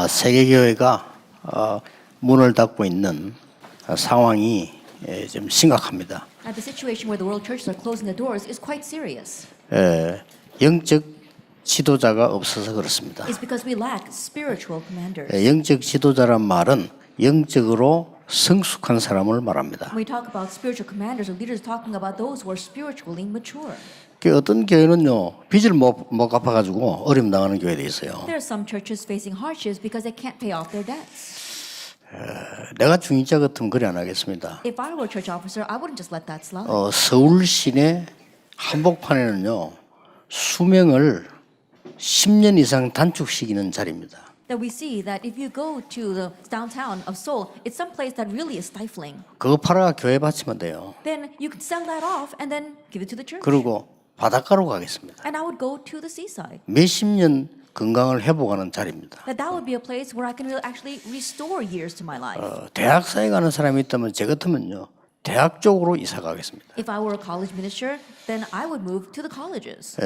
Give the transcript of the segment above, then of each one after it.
세계교회가 문을 닫고 있는 상황이 좀 심각합니다. The situation where the world churches are closing the doors is quite serious. 영적 지도자가 없어서 그렇습니다. It's because we lack spiritual commanders. 영적 지도자란 말은 영적으로 성숙한 사람을 말합니다. When we talk about spiritual commanders or leaders, talking about those who are spiritually mature. 어떤 교회는요 빚을 못 갚아가지고 어려움 당하는 교회도 있어요. There are some churches facing hardships because they can't pay off their debts. 내가 중직자 같으면 그래 안 하겠습니다. If I were a church officer, I wouldn't just let that slide. 서울 시내 한복판에는요 수명을 10년 이상 단축시키는 자리입니다. That we see that if you go to the downtown of Seoul, it's some place that really is stifling. 그거 팔아 교회 바치면 돼요. Then you can sell that off and then give it to the church. 그리고 바닷가로 가겠습니다. And I would go to the seaside. 몇십 년 건강을 회복하는 자리입니다. That would be a place where I can really actually restore years to my life. 대학사에 가는 사람이 있다면 제 같으면요 대학 쪽으로 이사 가겠습니다. If I were a college minister, then I would move to the colleges.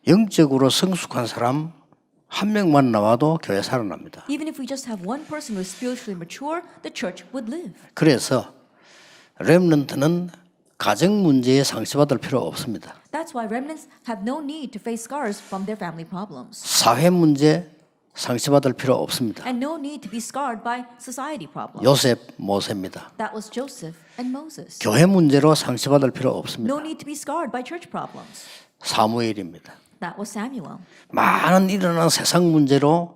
영적으로 성숙한 사람 한 명만 나와도 교회 살아납니다. Even if we just have one person who is spiritually mature, the church would live. 그래서 렘넌트는 가정 문제에 상처받을 필요가 없습니다. That's why remnants have no need to face scars from their family problems. 사회 문제 상처받을 필요 없습니다. And no need to be scarred by society problems. 요셉, 모세입니다. That was Joseph and Moses. 교회 문제로 상처받을 필요 없습니다. No need to be scarred by church problems. 사무엘입니다. That was Samuel. 많은 일어난 세상 문제로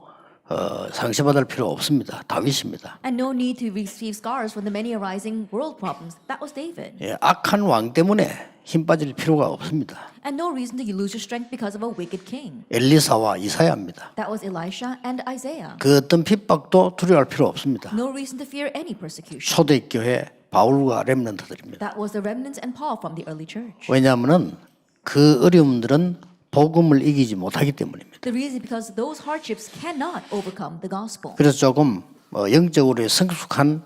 상처받을 필요 없습니다. 다윗입니다. And no need to receive scars from the many arising world problems. That was David. 악한 왕 때문에 힘 빠질 필요가 없습니다. And no reason to lose your strength because of a wicked king. 엘리사와 이사야입니다. That was Elisha and Isaiah. 그 어떤 핍박도 두려워할 필요 없습니다. No reason to fear any persecution. 초대교회 바울과 렘넌트들입니다. That was the remnants and Paul from the early church. 왜냐하면은 그 어려움들은 복음을 이기지 못하기 때문입니다. The reason is because those hardships cannot overcome the gospel. 그래서 조금 영적으로 성숙한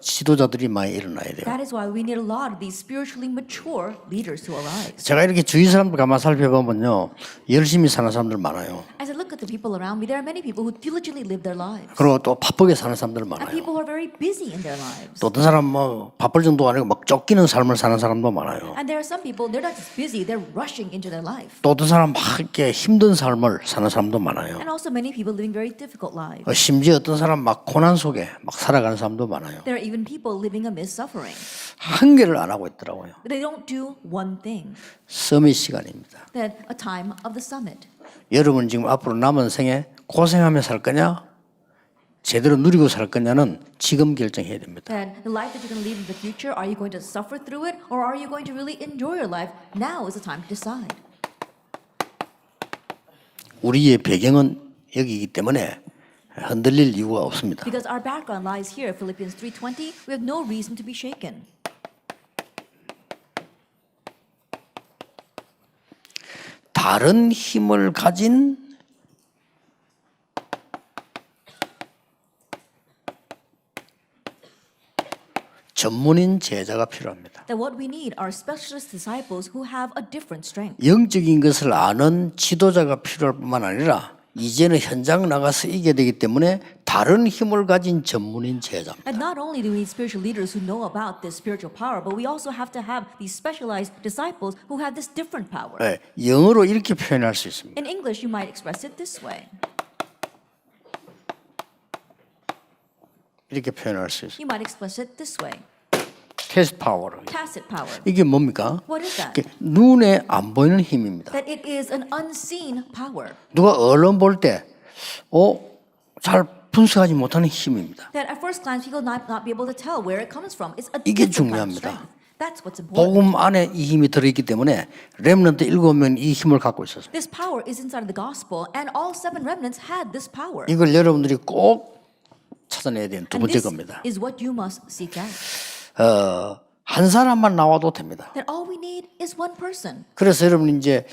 지도자들이 많이 일어나야 돼요. That is why we need a lot of these spiritually mature leaders to arise. 제가 이렇게 주위 사람들 가만 살펴보면요, 열심히 사는 사람들 많아요. As I look at the people around me, there are many people who diligently live their lives. 그리고 또 바쁘게 사는 사람들 And 많아요. people who are very busy in their lives. 또 어떤 사람 바쁠 정도가 아니고 막 쫓기는 삶을 사는 사람도 많아요. And there are some people, they're not just busy, they're rushing into their life. 또 어떤 사람 막 이렇게 힘든 삶을 사는 사람도 많아요. And also many people living very difficult lives. 심지어 어떤 사람 막 고난 속에 막 살아가는 사람도 많아요. There are even people living amidst suffering. 한 개를 안 하고 있더라고요. But they don't do one thing. 서밋 시간입니다. Then a time of the summit. 여러분 지금 앞으로 남은 생에 고생하며 살 거냐, 제대로 누리고 살 거냐는 지금 결정해야 됩니다. Then the life that you're going to lead in the future, are you going to suffer through it or are you going to really enjoy your life? Now is the time to decide. 우리의 배경은 여기이기 때문에 흔들릴 이유가 없습니다. Because our background lies here, Philippians 3:20, we have no reason to be shaken. 다른 힘을 가진 전문인 제자가 필요합니다. That what we need are specialist disciples who have a different strength. 영적인 것을 아는 지도자가 필요할 뿐만 아니라 이제는 현장 나가서 이겨야 되기 때문에 다른 힘을 가진 전문인 제자입니다. And not only do we need spiritual leaders who know about this spiritual power, but we also have to have these specialized disciples who have this different power. 영어로 이렇게 표현할 수 있습니다. In English, you might express it this way. 이렇게 표현할 수 있습니다. You might express it this way. 캐스트 파워. Tacit power. 이게 뭡니까? What is that? 눈에 안 보이는 힘입니다. That it is an unseen power. 누가 언론 볼 때, 잘 분석하지 못하는 힘입니다. That at first glance people might not be able to tell where it comes from. It's a 이게 different kind of 중요합니다. strength. That's what's important. 복음 안에 이 힘이 들어있기 때문에 렘넌트 7명이 이 힘을 갖고 있었어요. This power is inside of the gospel, and all 7 remnants had this power. 이걸 여러분들이 꼭 찾아내야 되는 두 And 번째 this 겁니다. is what you must seek out. 한 사람만 나와도 됩니다. That all we need is one person. 그래서 여러분 이제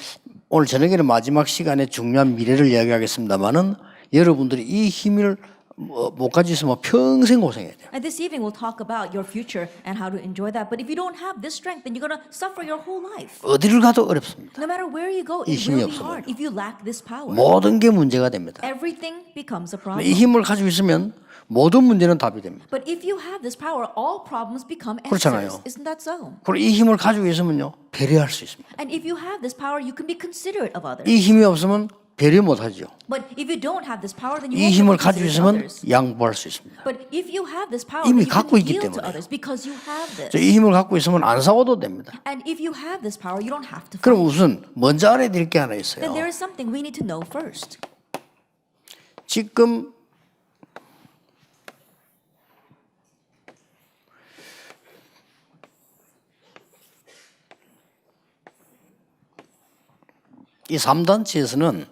오늘 저녁에는 마지막 시간에 중요한 미래를 이야기하겠습니다만은 여러분들이 이 힘을 못 가지고 있으면 평생 고생해야 돼요. And this evening we'll talk about your future and how to enjoy that. But if you don't have this strength, then you're going to suffer your whole life. 어디를 가도 어렵습니다. No matter where you go, 이 it 힘이 will be 없으면. hard if you lack this power. 모든 게 문제가 됩니다. Everything becomes a problem. 이 힘을 가지고 있으면 모든 문제는 답이 됩니다. But if you have this power, all problems become 그렇잖아요. answers. Isn't that so? 그리고 이 힘을 가지고 있으면요 배려할 수 있습니다. And if you have this power, you can be considerate of others. 이 힘이 없으면 배려 못하죠. But if you don't have this power, then you 이 won't 힘을 be 가지고 considerate of 있으면 others. 양보할 수 있습니다. But if you have this power, 이미 then you 갖고 can 있기 yield to 때문에. others because you have this. 이 힘을 갖고 있으면 안 싸워도 됩니다. And if you have this power, you don't have to 그럼 fight. 우선 먼저 알아야 될 게 하나 Then 있어요. there is something we need to know first. 지금 이 3단체에서는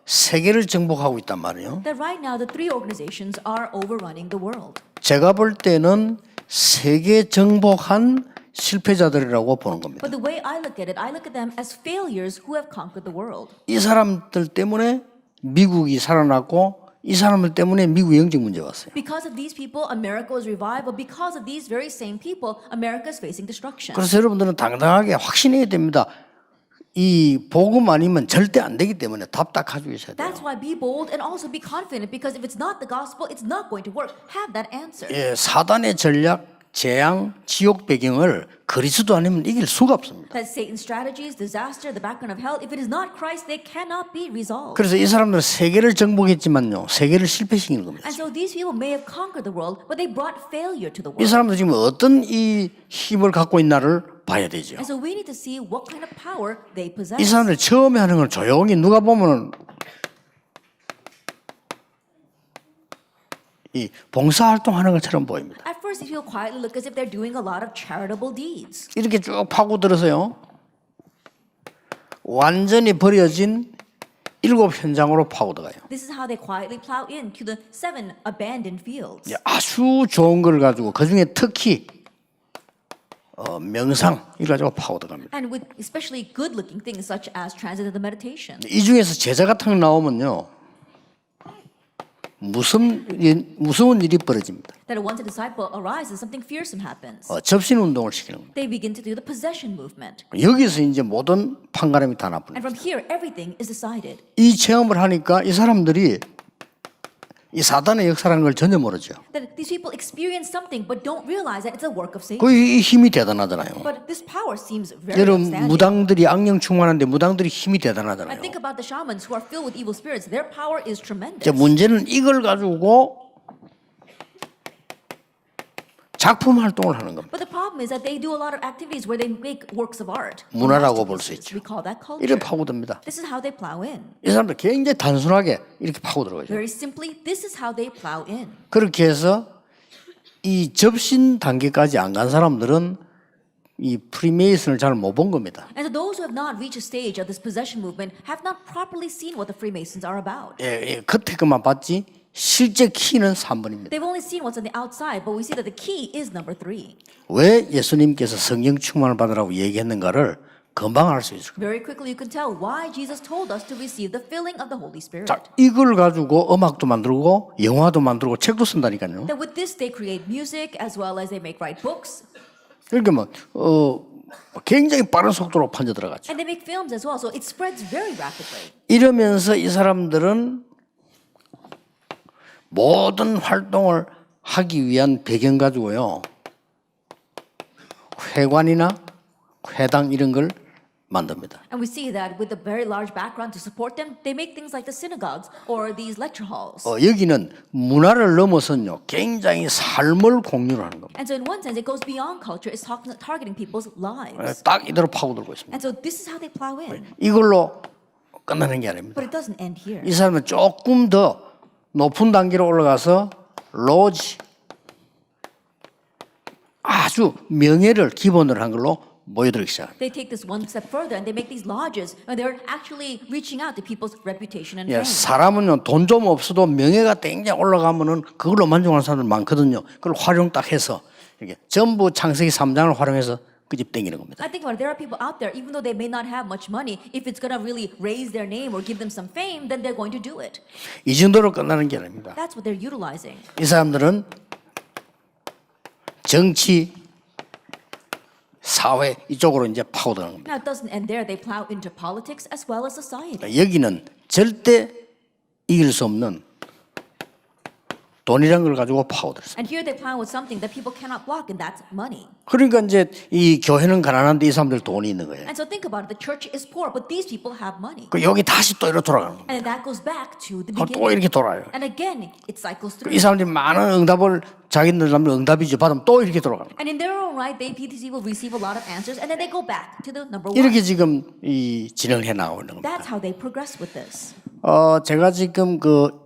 세계를 정복하고 있단 말이에요. That right now the three organizations are overrunning the world. 제가 볼 때는 세계 정복한 실패자들이라고 보는 겁니다. But the way I look at them as failures who have conquered the world. 이 사람들 때문에 미국이 살아났고 이 사람들 때문에 미국의 영적 문제가 왔어요. Because of these people, America was revived, but because of these very same people, America is facing destruction. 그래서 여러분들은 당당하게 확신해야 됩니다. 이 복음 아니면 절대 안 되기 때문에 답 딱 가지고 있어야 돼요. That's why be bold and also be confident, because if it's not the gospel, it's not going to work. Have that answer. 예, 사단의 전략, 재앙, 지옥 배경을 그리스도 아니면 이길 수가 없습니다. That Satan's strategies, disaster, the background of hell, if it is not Christ, they cannot be resolved. 그래서 이 사람들은 세계를 정복했지만요, 세계를 실패시키는 겁니다. And so these people may have conquered the world, but they brought failure to the 이 world. 사람들 지금 어떤 이 힘을 갖고 있나를 봐야 되죠. And so we need to see what kind of power they possess. 이 사람들 처음에 하는 걸 조용히 누가 보면은 이 봉사활동하는 것처럼 보입니다. At first, these people quietly look as if they're doing a lot of charitable deeds. 이렇게 쭉 파고들어서요, 완전히 버려진 7 현장으로 파고들어가요. This is how they quietly plow into the 7 abandoned fields. 아주 좋은 걸 가지고 그 중에 특히 명상 이걸 가지고 파고들어갑니다. And with especially good-looking things such as transcendental meditation. 이 중에서 제자 같은 거 나오면요, 무서운 일이 벌어집니다. That once a disciple arises, something fearsome happens. 접신 운동을 시키는 겁니다. They begin to do the possession movement. 여기서 이제 모든 판가름이 다 And 나쁩니다. from here, everything is decided. 이 체험을 하니까 이 사람들이 이 사단의 역사라는 걸 전혀 모르죠. That these people experience something but don't realize that it's a work of Satan. 이 힘이 대단하잖아요. But this power seems very 여러분 outstanding. 무당들이 악령 충만한데 무당들이 힘이 I 대단하잖아요. think about the shamans who are filled with evil spirits. Their power is tremendous. 이제 문제는 이걸 가지고 작품 활동을 하는 겁니다. But the problem is that they do a lot of activities where they make works of art. 문화라고 볼 수 Masterpieces. 있죠. We call that culture. 이렇게 파고듭니다. This is how they plow in. 이 사람들 굉장히 단순하게 이렇게 파고들어가죠. Very simply, this is how they plow in. 그렇게 해서 이 접신 단계까지 안 간 사람들은 이 프리메이슨을 잘 못 본 겁니다. And so those who have not reached a stage of this possession movement have not properly seen what the Freemasons are about. 겉에 것만 봤지 실제 키는 3번입니다. They've only seen what's on the outside, but we see that the key is number 3. 왜 예수님께서 성령 충만을 받으라고 얘기했는가를 금방 알 수 있을 겁니다. Very quickly, you can tell why Jesus told us to receive the filling of the Holy Spirit. 자, 이걸 가지고 음악도 만들고 영화도 만들고 책도 쓴다니까요. That with this, they create music as well as they write books. 그러니까 뭐 굉장히 빠른 속도로 판져 들어갔죠. And they make films as well, so it spreads very rapidly. 이러면서 이 사람들은 모든 활동을 하기 위한 배경 가지고요, 회관이나 회당 이런 걸 만듭니다. And we see that with a very large background to support them, they make things like the synagogues or these lecture halls. 여기는 문화를 넘어서는요, 굉장히 삶을 공유를 하는 겁니다. And so in one sense, it goes beyond culture. It's targeting people's lives. 딱 이대로 파고들고 있습니다. And so this is how they plow in. 이걸로 끝나는 게 아닙니다. But it doesn't end here. 이 사람은 조금 더 높은 단계로 올라가서 로지, 아주 명예를 기본으로 한 걸로 보여드리기 시작합니다. They take this one step further and they make these lodges, and they're actually reaching out to people's reputation and fame. 사람은요, 돈 좀 없어도 명예가 땡겨 올라가면은 그걸로 만족하는 사람들 많거든요. 그걸 활용 딱 해서 이렇게 전부 창세기 3장을 활용해서 끄집 땡기는 겁니다. I think about it, there are people out there, even though they may not have much money, if it's going to really raise their name or give them some fame, then they're going to do it. 이 정도로 끝나는 게 아닙니다. That's what they're utilizing. 이 사람들은 정치, 사회 이쪽으로 이제 파고드는 겁니다. Now, it doesn't end there. They plow into politics as well as society. 여기는 절대 이길 수 없는 돈이라는 걸 가지고 파고들었어요. And here they plow with something that people cannot block, and that's money. 그러니까 이제 이 교회는 가난한데 이 사람들 돈이 있는 거예요. And so think about it. The church is poor, but these people have money. 그 여기 다시 또 이렇게 돌아가는 겁니다. And that goes back to the 또 beginning. 이렇게 돌아요. And again, it cycles 이 through. 사람들이 많은 응답을 자기들 응답이죠. 받으면 또 이렇게 돌아가는 거예요. And in their own right, these people receive a lot of answers, and then they go back to the number one. 이렇게 지금 이 진행을 해 나가고 있는 겁니다. That's how they progress with this. 제가 지금 그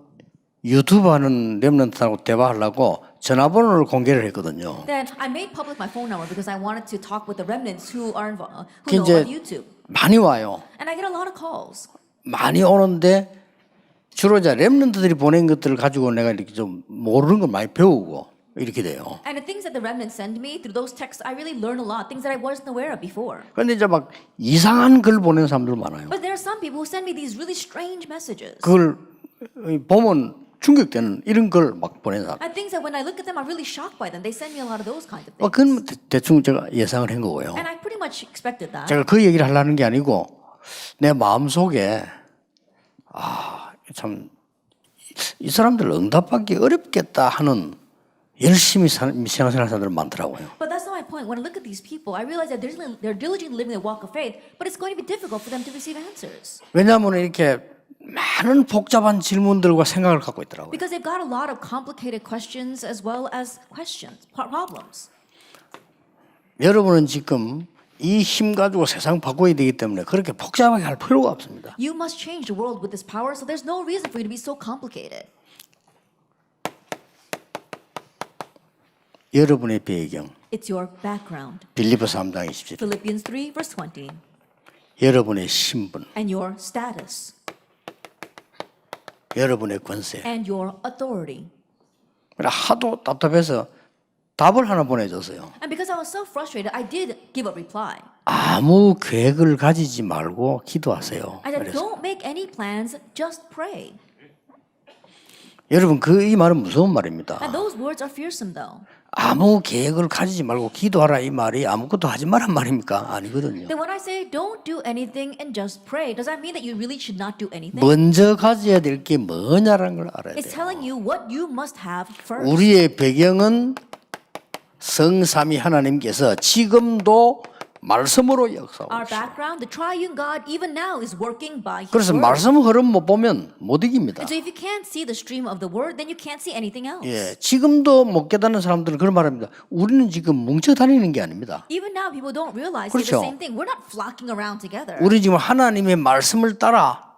유튜브 하는 렘넌트하고 대화하려고 전화번호를 공개를 했거든요. Then I made public my phone number because I wanted to talk with the remnants who are involved, who 그 know 이제 about YouTube. 많이 와요. And I get a lot of calls. 많이 오는데 주로 이제 렘넌트들이 보낸 것들을 가지고 내가 이렇게 좀 모르는 걸 많이 배우고 이렇게 돼요. And the things that the remnants send me through those texts, I really learn a lot, things that I wasn't aware of before. 그런데 이제 막 이상한 글 보내는 사람들 많아요. But there are some people who send me these really strange messages. 그걸 보면 충격되는 이런 걸 막 보내는 사람. And things that when I look at them, I'm really shocked by them. They send me a lot of those kinds of things. 그건 대충 제가 예상을 한 거고요. And I pretty much expected that. 제가 그 얘기를 하려는 게 아니고 내 마음속에 참 이 사람들 응답받기 어렵겠다 하는 열심히 신앙생활 사람들 많더라고요. But that's not my point. When I look at these people, I realize that they're diligently living the walk of faith, but it's going to be difficult for them to receive answers. 왜냐하면 이렇게 많은 복잡한 질문들과 생각을 갖고 있더라고요. Because they've got a lot of complicated questions as well as problems. 여러분은 지금 이 힘 가지고 세상 바꿔야 되기 때문에 그렇게 복잡하게 할 필요가 없습니다. You must change the world with this power, so there's no reason for you to be so complicated. 여러분의 배경 It's your background. 빌립보서 3장 27절 Philippians 3 verse 20. 여러분의 신분 And your status. 여러분의 권세 And your authority. 하도 답답해서 답을 하나 보내줬어요. And because I was so frustrated, I did give a reply. 아무 계획을 가지지 말고 기도하세요. I said, 그래서 don't make any plans, just pray. 여러분 이 말은 무서운 말입니다. And those words are fearsome though. 아무 계획을 가지지 말고 기도하라 이 말이 아무것도 하지 말란 말입니까? 아니거든요. Then when I say don't do anything and just pray, does that mean that you really should not do anything? 먼저 가져야 될 게 뭐냐라는 걸 알아야 It's 돼요. telling you what you must have first. 우리의 배경은 성삼위 하나님께서 지금도 말씀으로 역사하고 Our 계십니다. background, the triune God, even now is working by His 그래서 word. 말씀 흐름 못 보면 못 이깁니다. And so if you can't see the stream of the word, then you can't see anything else. 예, 지금도 못 깨닫는 사람들은 그런 말합니다. 우리는 지금 뭉쳐 다니는 게 아닙니다. Even now, people don't realize 그렇죠. the same thing. We're not flocking around together. 우리 지금 하나님의 말씀을 따라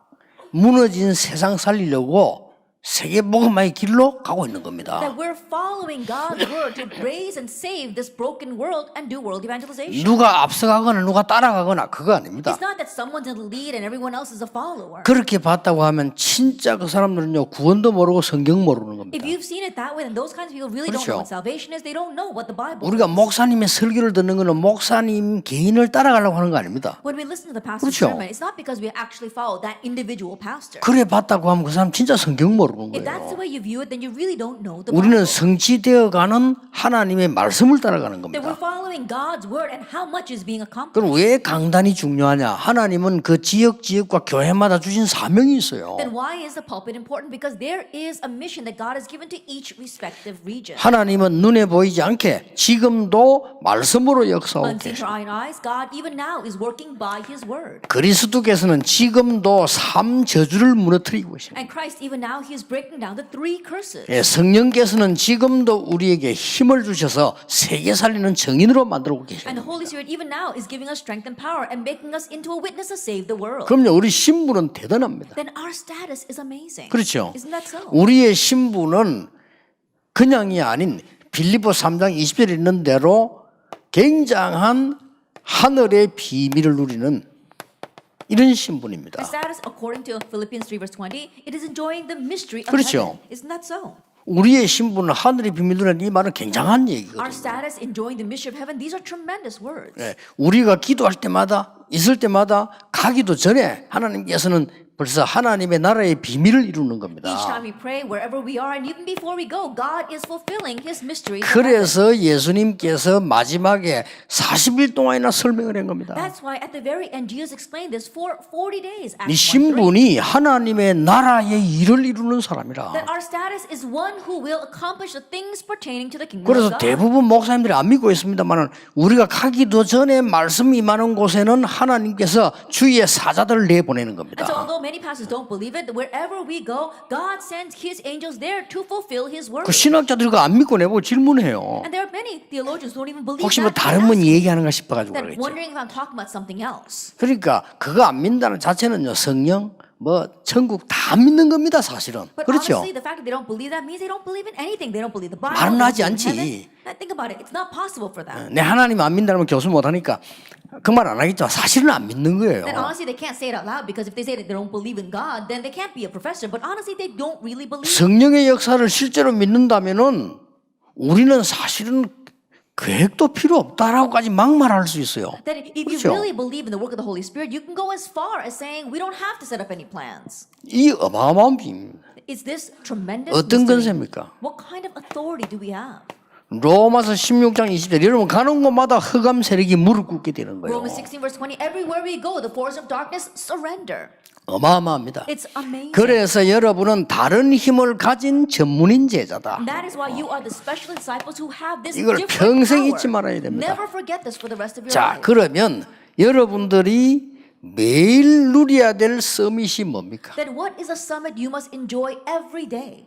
무너진 세상 살리려고 세계복음화의 길로 가고 있는 겁니다. That we're following God's word to raise and save this broken world and do world evangelization. 누가 앞서가거나 누가 따라가거나 그거 아닙니다. It's not that someone's in the lead and everyone else is a follower. 그렇게 봤다고 하면 진짜 그 사람들은요 구원도 모르고 성경 모르는 겁니다. If you've seen it that way, then those kinds of people really don't 그렇죠. know what salvation is. They don't know what the Bible 우리가 is. 목사님의 설교를 듣는 거는 목사님 개인을 따라가려고 하는 거 아닙니다. When we listen to the pastor's 그렇죠. sermon, it's not because we actually follow that individual pastor. 그래 봤다고 하면 그 사람 진짜 성경 모르는 If that's the 거예요. way you view it, then you really don't know the 우리는 Bible. 성취되어가는 하나님의 말씀을 따라가는 That we're 겁니다. following God's word and how much is being accomplished. 그럼 왜 강단이 중요하냐? 하나님은 그 지역과 교회마다 주신 사명이 있어요. Then why is the pulpit important? Because there is a mission that God has given to each respective region. 하나님은 눈에 보이지 않게 지금도 말씀으로 역사하고 Unseen 계십니다. to our eyes, God even now is working by His word. 그리스도께서는 지금도 3저주를 무너뜨리고 계십니다. And Christ even now, He is breaking down the 3 curses. 예, 성령께서는 지금도 우리에게 힘을 주셔서 세계 살리는 증인으로 만들고 And 계십니다. the Holy Spirit even now is giving us strength and power and making us into a witness to save the world. 그럼요, 우리 신분은 대단합니다. Then our status is amazing. 그렇죠. Isn't that so? 우리의 신분은 그냥이 아닌 빌립보 3장 20절에 있는 대로 굉장한 하늘의 비밀을 누리는 이런 신분입니다. The status, according to Philippians 3 verse 20, it is enjoying the mystery of 그렇죠. heaven. Isn't that so? 우리의 신분은 하늘의 비밀들은 이 말은 굉장한 얘기거든요. Our status, enjoying the mystery of heaven, these are tremendous words. 예, 우리가 기도할 때마다 있을 때마다 가기도 전에 하나님께서는 벌써 하나님의 나라의 비밀을 이루는 Each 겁니다. time we pray, wherever we are, and even before we go, God is fulfilling His mysteries. 그래서 예수님께서 마지막에 40일 동안이나 설명을 한 겁니다. That's why at the very end, Jesus explained this for 40 days. 네 Acts 1:3. 신분이 하나님의 나라의 일을 이루는 사람이라. That our status is one who will accomplish the things pertaining to the kingdom 그래서 of God. 대부분 목사님들이 안 믿고 있습니다만 우리가 가기도 전에 말씀이 임하는 곳에는 하나님께서 주의 사자들을 내보내는 And so 겁니다. although many pastors don't believe it, wherever we go, God sends His angels there to fulfill His word. 그 신학자들과 안 믿고 내보고 질문해요. And there are many theologians who don't even believe 혹시 뭐 that. 다른 분 얘기하는가 싶어가지고 That 그러겠죠. wondering if I'm talking about something else. 그러니까 그거 안 믿는다는 자체는요 성령 뭐 천국 다 믿는 겁니다 사실은. But 그렇죠. honestly, the fact that they don't believe that means they don't believe in anything. They don't believe the Bible. 말은 they don't 하지 believe in 않지. heaven. Now, think about it. It's not possible for them. 내 하나님 안 믿는다면 교수 못하니까 그 말 안 하겠지만 사실은 안 믿는 거예요. Then honestly, they can't say it out loud because if they say that they don't believe in God, then they can't be a professor. But honestly, they don't really believe. 성령의 역사를 실제로 믿는다면은 우리는 사실은 계획도 필요 없다라고까지 막말할 수 있어요. That if you 그렇죠? really believe in the work of the Holy Spirit, you can go as far as saying we don't have to set up any plans. 이 어마어마한 비밀입니다. Is this tremendous? 어떤 mystery? 건세입니까? What kind of authority do we have? 로마서 16장 20절 여러분 가는 곳마다 흑암 세력이 무릎 꿇게 되는 거예요. Romans 16 verse 20. Everywhere we go, the forces of darkness surrender. 어마어마합니다. It's amazing. 그래서 여러분은 다른 힘을 가진 전문인 제자다. And that is why you are the special disciples who have this 이걸 different 평생 power. 잊지 말아야 됩니다. Never forget this for the rest of your 자, life. 그러면 여러분들이 매일 누려야 될 서밋이 뭡니까? Then what is a summit you must enjoy every day?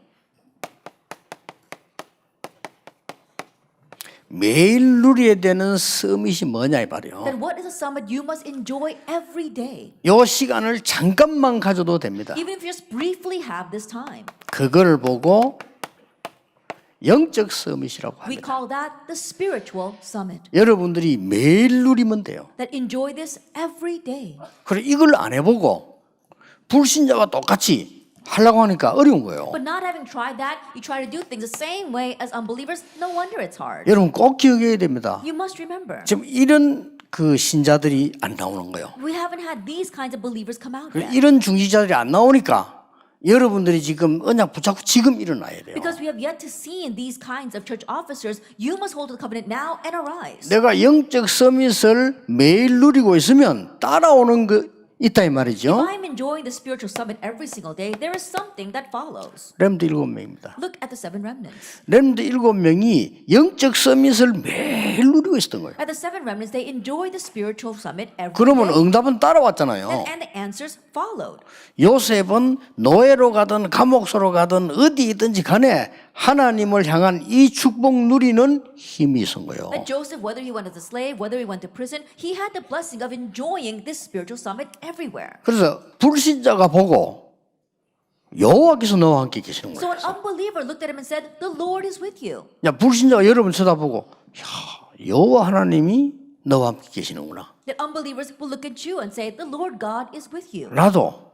매일 누려야 되는 서밋이 뭐냐 이 말이에요. Then what is a summit you must enjoy every day? 요 시간을 잠깐만 가져도 됩니다. Even if you just briefly have this time. 그걸 보고 영적 서밋이라고 We 합니다. call that the spiritual summit. 여러분들이 매일 누리면 돼요. That enjoy this every day. 그래 이걸 안 해보고 불신자와 똑같이 하려고 하니까 어려운 거예요. But not having tried that, you try to do things the same way as unbelievers, no wonder it's hard. 여러분 꼭 기억해야 됩니다. You must remember, 지금 이런 그 신자들이 안 나오는 거예요. we haven't had these kinds of believers come out yet. 이런 중지자들이 안 나오니까 여러분들이 지금 언약 붙잡고 지금 일어나야 돼요. Because we have yet to see these kinds of church officers, you must hold to the covenant now and arise. 내가 영적 서밋을 매일 누리고 있으면 따라오는 거 있다 이 If 말이죠. I'm enjoying the spiritual summit every single day, there is something that follows. 렘드 7명입니다. Look at the 7 remnants. 렘드 7명이 영적 서밋을 매일 누리고 있었던 거예요. At the 7 remnants, they enjoy the spiritual summit every 그러면 day. 응답은 따라왔잖아요. And the answers followed. 요셉은 노예로 가든 감옥소로 가든 어디든지 간에 하나님을 향한 이 축복 누리는 힘이 있은 거예요. That Joseph, whether he went as a slave, whether he went to prison, he had the blessing of enjoying this spiritual summit everywhere. 그래서 불신자가 보고 여호와께서 너와 함께 계시는 So 거예요. an unbeliever looked at him and said, "The Lord is with you." 야, 불신자가 여러분 쳐다보고 야, 여호와 하나님이 너와 함께 계시는구나. That unbelievers will look at you and say, "The Lord God is with you." 나도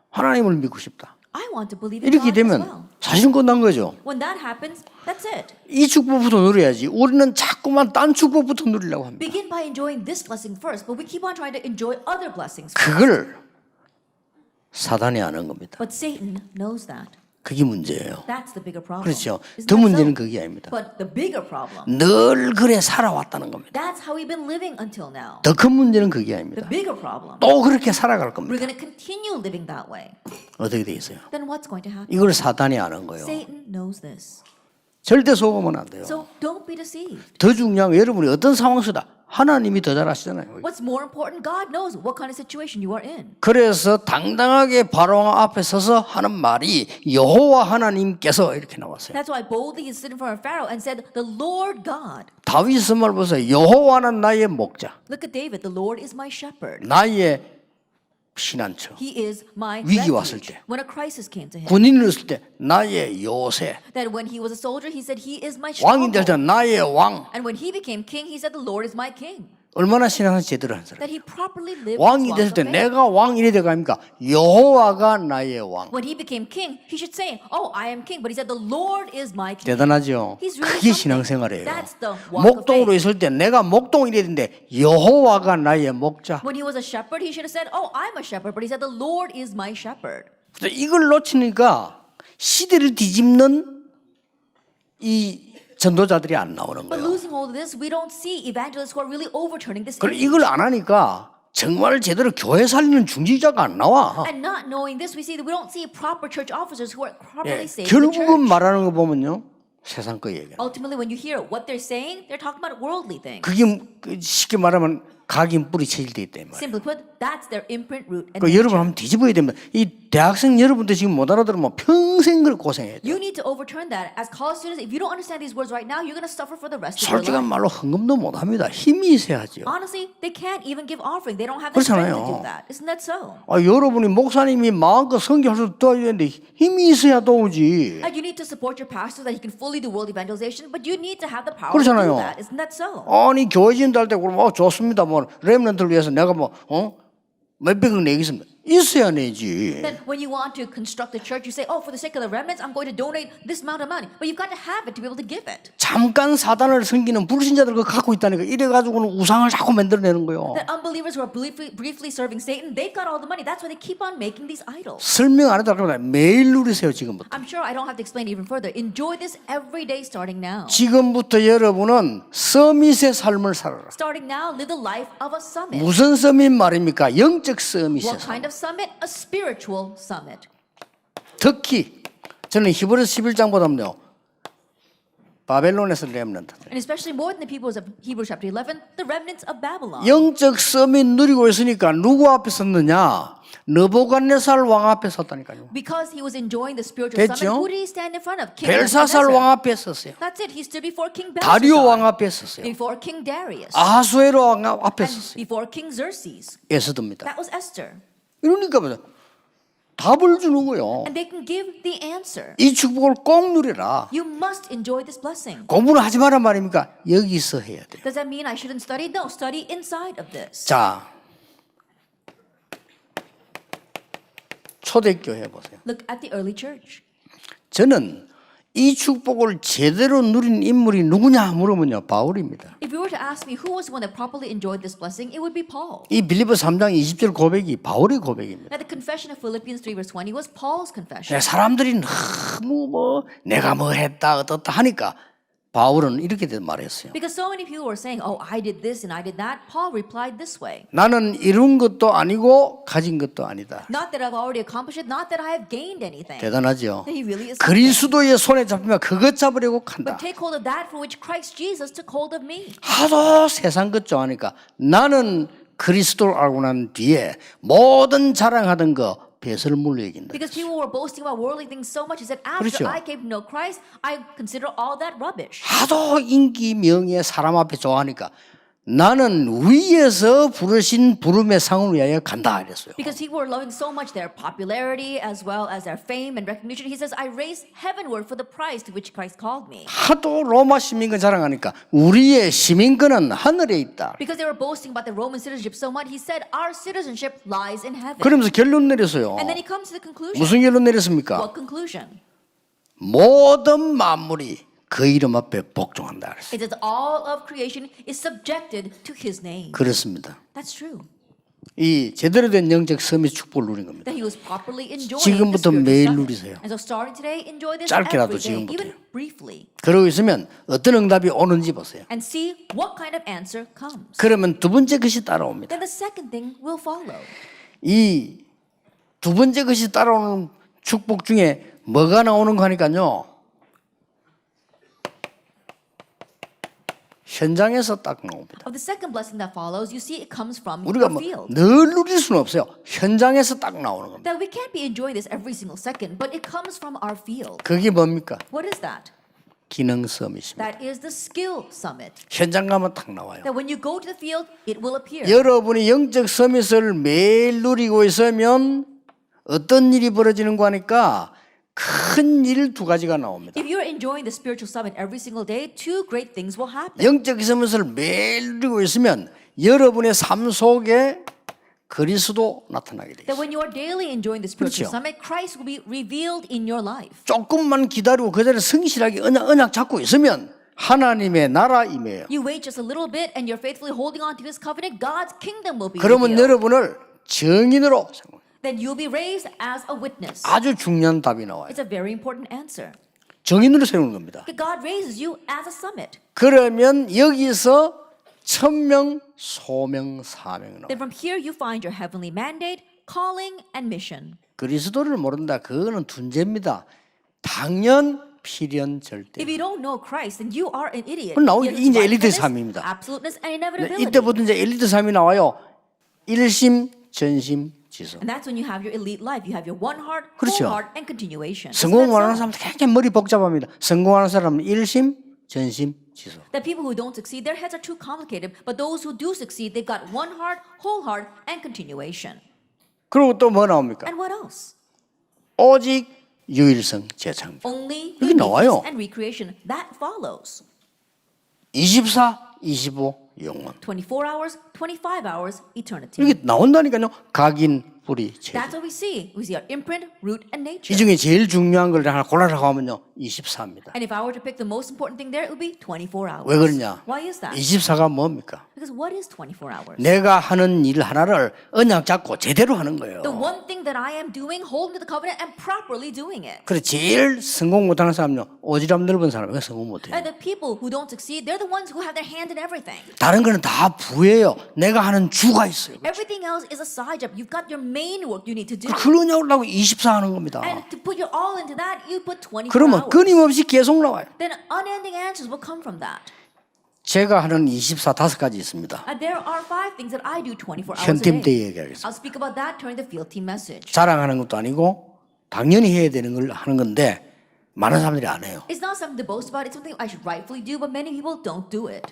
하나님을 믿고 싶다. I want to believe in 이렇게 God as well. 되면 자신 끝난 거죠. When that happens, that's it. 이 축복부터 누려야지. 우리는 자꾸만 딴 축복부터 누리려고 합니다. Begin by enjoying this blessing first, but we keep on trying to enjoy other blessings. 그걸 사단이 아는 겁니다. But Satan knows that. 그게 문제예요. That's the bigger problem. 그렇죠. Isn't 더 that 문제는 so? 그게 아닙니다. But the bigger problem, 늘 그래 살아왔다는 겁니다. that's how we've been living until now. 더 큰 문제는 그게 The 아닙니다. bigger problem, 또 그렇게 살아갈 we're 겁니다. going to continue living that way. 어떻게 돼 있어요? Then what's going to happen? 이걸 사단이 아는 거예요. Satan knows this. 절대 속으면 안 돼요. So don't be deceived. 더 중요한 건 여러분이 어떤 상황 속이다. 하나님이 더 잘 아시잖아요. What's more important, God knows what kind of situation you are in. 그래서 당당하게 바로왕 앞에 서서 하는 말이 여호와 하나님께서 이렇게 나왔어요. That's why boldly he stood in front of Pharaoh and said, "The Lord God." 다윗의 말 보세요. 여호와는 나의 목자, Look at David. The Lord is my shepherd. 나의 피난처. He is my 위기 왔을 refuge. 때. When a crisis came to him. 군인을 쓸 때 나의 요새, That when he was a soldier, he said, "He is my 왕이 될 때 stronghold." 나의 왕. And when he became king, he said, "The Lord is my king." 얼마나 신앙을 제대로 한 사람. That he properly lived his 왕이 walk 됐을 of 때 faith. 내가 왕 이래 돼갑니까? 여호와가 나의 왕. When he became king, he should say, "Oh, I am king," but he said, "The Lord is my king." 대단하죠. He's really 그게 something. 신앙생활이에요. That's the walk of 목동으로 faith. 있을 때 내가 목동 이래 된데 여호와가 나의 목자. When he was a shepherd, he should have said, "Oh, I'm a shepherd," but he said, "The Lord is my shepherd." 그래서 이걸 놓치니까 시대를 뒤집는 이 전도자들이 안 나오는 But 거예요. losing all of this, we don't see evangelists who are really overturning this 그리고 image. 이걸 안 하니까 정말 제대로 교회 살리는 중직자가 안 나와. And not knowing this, we don't see proper church officers who are 예, properly saving the 결국은 church. 말하는 거 보면요, 세상 거 얘기야. Ultimately, when you hear what they're saying, they're talking about worldly things. 그게 쉽게 말하면 각인 뿌리 체질되기 때문에. Simply put, that's their imprint, root, and 그 여러분 nature. 한번 뒤집어야 됩니다. 이 대학생 여러분들 지금 못 알아들으면 평생 그걸 고생해야 돼. You need to overturn that. As college students, if you don't understand these words right now, you're going to suffer for the rest of your 솔직한 life. 말로 헌금도 못 합니다. 힘이 있어야죠. Honestly, they can't even give offering. They don't have the strength to do 그렇잖아요. that. Isn't that so? 아, 여러분이 목사님이 마음껏 선교할 수 도와야 되는데 힘이 있어야 도우지. You need to support your pastor so that he can fully do world evangelization, but you need to have the power 그렇잖아요. to do that. Isn't that so? 아니 교회 진도 할 때 그러면 좋습니다. 뭐 렘넌트를 위해서 내가 뭐 몇백억 내겠습니다. 있어야 내지. Then when you want to construct a church, you say, "Oh, for the sake of the remnants, I'm going to donate this amount of money." But you've got to have it to be able to give it. 잠깐 사단을 섬기는 불신자들 그거 갖고 있다니까. 이래가지고는 우상을 자꾸 만들어내는 거예요. That unbelievers who are briefly serving Satan, they've got all the money. That's why they keep on making these idols. 설명 안 해도 알겠다. 매일 누리세요 지금부터. I'm sure I don't have to explain even further. Enjoy this every day starting now. 지금부터 여러분은 서밋의 삶을 살아라. Starting now, live the life of a summit. 무슨 서밋 말입니까? 영적 서밋의 What 삶. kind of summit? A spiritual summit. 특히 저는 히브리서 11장보다는요. 바벨론에서 렘넌트. And especially more than the people of Hebrews chapter 11, the remnants of Babylon. 영적 서밋 누리고 있으니까 누구 앞에 섰느냐? 느부갓네살 왕 앞에 섰다니까요. Because he was enjoying the spiritual 됐죠? summit, who did he stand in front of? King 벨사살 왕 Nebuchadnezzar. 앞에 섰어요. That's it. He stood before King 다리오 왕 Belshazzar, 앞에 섰어요. before King Darius, 아하수에로 왕 앞에 and 섰어요. before King Xerxes. 에스더입니다. That was Esther. 이러니까 뭐죠? 답을 주는 거예요. And they can give the answer. 이 축복을 꼭 누리라. You must enjoy this blessing. 공부는 하지 마란 말입니까? 여기서 해야 돼요. Does that mean I shouldn't study? No, study inside of this. 자, 초대교회 보세요. Look at the early church. 저는 이 축복을 제대로 누린 인물이 누구냐 물으면요, 바울입니다. If you were to ask me who was the one that properly enjoyed this blessing, it would be Paul. 이 빌립보 3장 20절 고백이 바울의 고백입니다. Now, the confession of Philippians 3 verse 20 was Paul's confession. 사람들이 너무 뭐 내가 뭐 했다 어떻다 하니까 바울은 이렇게 말했어요. Because so many people were saying, "Oh, I did this and I did that," Paul replied this way. 나는 이룬 것도 아니고 가진 것도 아니다. Not that I've already accomplished it, not that I have gained anything. 대단하죠. He really is something. 그리스도의 손에 잡히면 그것 잡으려고 한다. But take hold of that for which Christ Jesus took hold of me. 하도 세상 것 좋아하니까 나는 그리스도를 알고 난 뒤에 모든 자랑하던 거 배설을 물려야긴다. Because people were boasting about worldly things so much, he said, after 그렇죠. I came to know Christ, I consider all that rubbish. 하도 인기 명예 사람 앞에 좋아하니까 나는 위에서 부르신 부름의 상을 위하여 간다 이랬어요. Because people were loving so much their popularity as well as their fame and recognition, he says, I race heavenward for the prize to which Christ called me. 하도 로마 시민권 자랑하니까 우리의 시민권은 하늘에 있다. Because they were boasting about the Roman citizenship so much, he said, our citizenship lies in heaven. 그러면서 결론 내렸어요. And then he comes to the conclusion. 무슨 결론 내렸습니까? What conclusion? 모든 만물이 그 이름 앞에 복종한다 그랬어요. It says all of creation is subjected to his name. 그렇습니다. That's true. 이 제대로 된 영적 섬의 축복을 누린 겁니다. That he was properly enjoying 지금부터 the 매일 spiritual 누리세요. summit. And so starting today, enjoy this 짧게라도 every day, 지금부터요. even briefly. 그러고 있으면 어떤 응답이 오는지 보세요. And see what kind of answer comes. 그러면 두 번째 것이 따라옵니다. Then the second thing will follow. 이 두 번째 것이 따라오는 축복 중에 뭐가 나오는 거 하니까요. 현장에서 딱 나옵니다. Of the second blessing that follows, you see it comes from 우리가 the 뭐 field. 늘 누릴 수는 없어요. 현장에서 딱 나오는 겁니다. That we can't be enjoying this every single second, but it comes from our field. 그게 뭡니까? What is that? 기능 서밋입니다. That is the skill summit. 현장 가면 딱 나와요. That when you go to the field, it will appear. 여러분이 영적 서밋을 매일 누리고 있으면 어떤 일이 벌어지는 거 하니까 큰 일 두 가지가 나옵니다. If you're enjoying the spiritual summit every single day, two great things will happen. 영적 서밋을 매일 누리고 있으면 여러분의 삶 속에 그리스도 나타나게 돼 That 있어요. when you are daily enjoying the spiritual 그렇죠. summit, Christ will be revealed in your life. 조금만 기다리고 그 자리에 성실하게 언약 잡고 있으면 하나님의 나라 임해요. You wait just a little bit and you're faithfully holding on to His covenant, God's kingdom will be 그러면 revealed. 여러분을 증인으로 삼아요. Then you'll be raised as a witness. 아주 중요한 답이 나와요. It's a very important answer. 증인으로 세우는 겁니다. God raises you as a summit. 그러면 여기서 천명, 소명, 사명 나와요. Then from here you find your heavenly mandate, calling, and mission. 그리스도를 모른다. 그거는 둔재입니다. 당연, 필연, 절대. If you don't know Christ, then you are an idiot. 그럼 나오는 He has 이제 엘리트 rightfulness, 삶입니다. absoluteness, and inevitability. 이때부터 이제 엘리트 삶이 나와요. 일심, 전심, 지속. And that's when you have your elite life. You have your one heart, 그렇죠. whole heart, and continuation. Isn't 성공하는 that so? 사람들 굉장히 머리 복잡합니다. 성공하는 사람은 일심, 전심, 지속. The people who don't succeed, their heads are too complicated. But those who do succeed, they've got one heart, whole heart, and continuation. 그리고 또 뭐 나옵니까? And what else? 오직 유일성 재창조. Only 여기 나와요. uniqueness and recreation. That follows. 24, 25, 영원. 24 hours, 25 hours, eternity. 이게 나온다니까요. 각인, 뿌리, 체. That's what we see. We see our imprint, root, and nature. 이 중에 제일 중요한 걸 하나 골라라고 하면요. 24입니다. And if I were to pick the most important thing there, it would be 24 hours. 왜 그러냐? Why is that? 24가 뭡니까? Because what is 24 hours? 내가 하는 일 하나를 언약 잡고 제대로 하는 거예요. The one thing that I am doing, holding to the covenant and properly doing it. 그래 제일 성공 못하는 사람은요. 오지랖 넓은 사람은 왜 성공 못해요? And the people who don't succeed, they're the ones who have their hand in everything. 다른 거는 다 부예요. 내가 하는 주가 있어요. Everything else is a side job. You've got your main work you need to do. 그러냐고 24 하는 겁니다. And to put your all into that, you put 24 그러면 hours. 끊임없이 계속 나와요. Then unending answers will come from that. 제가 하는 24 다섯 가지 있습니다. And there are 5 things that I do 24 hours 현팀 a 때 day. 얘기하겠습니다. I'll speak about that during the field team message. 자랑하는 것도 아니고 당연히 해야 되는 걸 하는 건데 많은 사람들이 안 해요. It's not something to boast about. It's something I should rightfully do, but many people don't do it.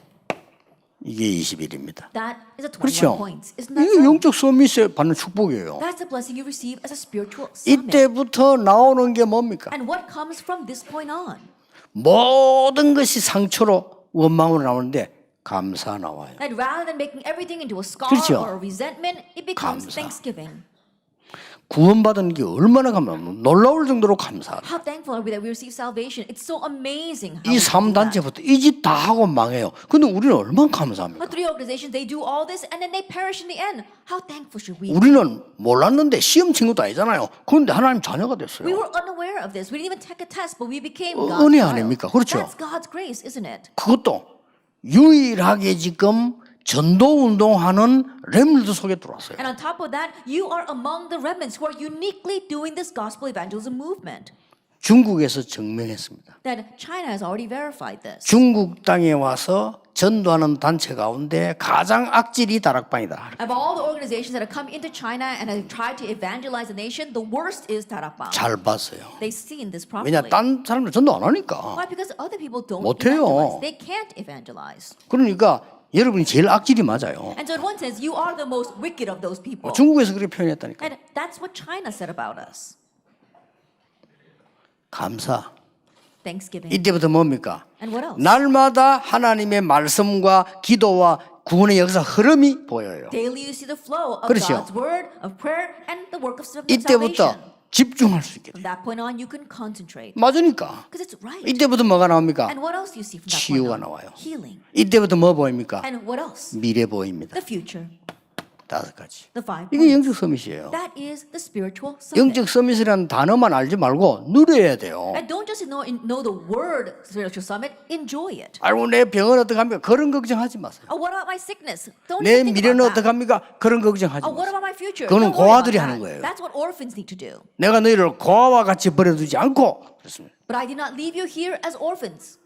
이게 20일입니다. That is a 21 그렇죠? points. Isn't that 이게 so? 영적 서밋에 받는 축복이에요. That's the blessing you receive as a spiritual summit. 이때부터 나오는 게 뭡니까? And what comes from this point on? 모든 것이 상처로 원망으로 나오는데 감사 나와요. That rather than making everything into a scar 그렇죠. or a resentment, it becomes 감사. thanksgiving. 구원받은 게 얼마나 놀라울 정도로 감사해요. How thankful are we that we receive salvation? It's so amazing how 이 we do that. 3단체부터 이 집 다 하고 망해요. 근데 우리는 얼마나 감사합니까? The 3 organizations, they do all this and then they perish in the end. How thankful should we be? 우리는 몰랐는데 시험 친 것도 아니잖아요. 그런데 하나님 자녀가 됐어요. We were unaware of this. We didn't even take a test, but we became 어, God's 은혜 child. 아닙니까? 그렇죠. That's God's grace, isn't it? 그것도 유일하게 지금 전도 운동하는 렘들도 속에 들어왔어요. And on top of that, you are among the remnants who are uniquely doing this gospel evangelism movement. 중국에서 증명했습니다. That China has already verified this. 중국 땅에 와서 전도하는 단체 가운데 가장 악질이 다락방이다. Of all the organizations that have come into China and have tried to evangelize the nation, the worst is Darakbang. 잘 봤어요. They've seen this 왜냐 properly. 딴 사람들 전도 안 하니까. Why? Because other people don't 못해요. evangelize. They can't evangelize. 그러니까 여러분이 제일 악질이 맞아요. And so in one sense, you are the most wicked of those people. 중국에서 그렇게 표현했다니까. And that's what China said about us. 감사. Thanksgiving. 이때부터 뭡니까? And what else? 날마다 하나님의 말씀과 기도와 구원의 역사 흐름이 보여요. Daily you see the flow of 그렇죠. God's word, of prayer, and the work of 이때부터 salvation. 집중할 수 있게 돼요. From that point on, you can concentrate. 맞으니까. Because it's right. 이때부터 뭐가 나옵니까? And what else do you see from that 치유가 point on? 나와요. Healing. 이때부터 뭐 보입니까? And what else? 미래 보입니다. The future. 다섯 가지. The 5 이게 points. 영적 서밋이에요. That is the spiritual summit. 영적 서밋이라는 단어만 알지 말고 누려야 돼요. And don't just know the word spiritual summit, enjoy it. 알고 내 병은 어떡합니까? 그런 걱정하지 마세요. Oh, what about my sickness? Don't 내 even think 미래는 about that. 어떡합니까? 그런 걱정하지 Oh, what 마세요. about my future? 그거는 Don't worry 고아들이 about 하는 that. 거예요. That's what orphans need to do. 내가 너희를 고아와 같이 버려두지 않고 그렇습니다. But I did not leave you here as orphans.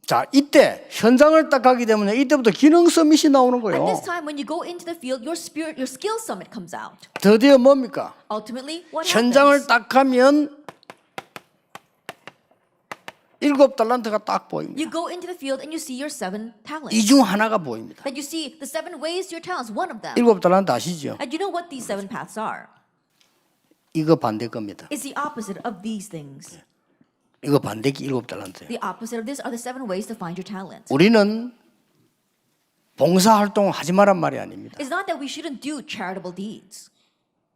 자, 이때 현장을 딱 가기 때문에 이때부터 기능 서밋이 나오는 At 거예요. this time, when you go into the field, your skill summit comes out. 드디어 뭡니까? Ultimately, what 현장을 happens? 딱 가면 7달란트가 딱 보입니다. You go into the field and you see your 7 talents. 이 중 하나가 보입니다. That you see the 7 ways to your talents, one of them. 7달란트 아시죠? And you know what these 7 paths are? 이거 반대 겁니다. It's the opposite of these things. 이거 반대기 7달란트예요. The opposite of this are the 7 ways to find your talent. 우리는 봉사활동 하지 말란 말이 아닙니다. It's not that we shouldn't do charitable deeds.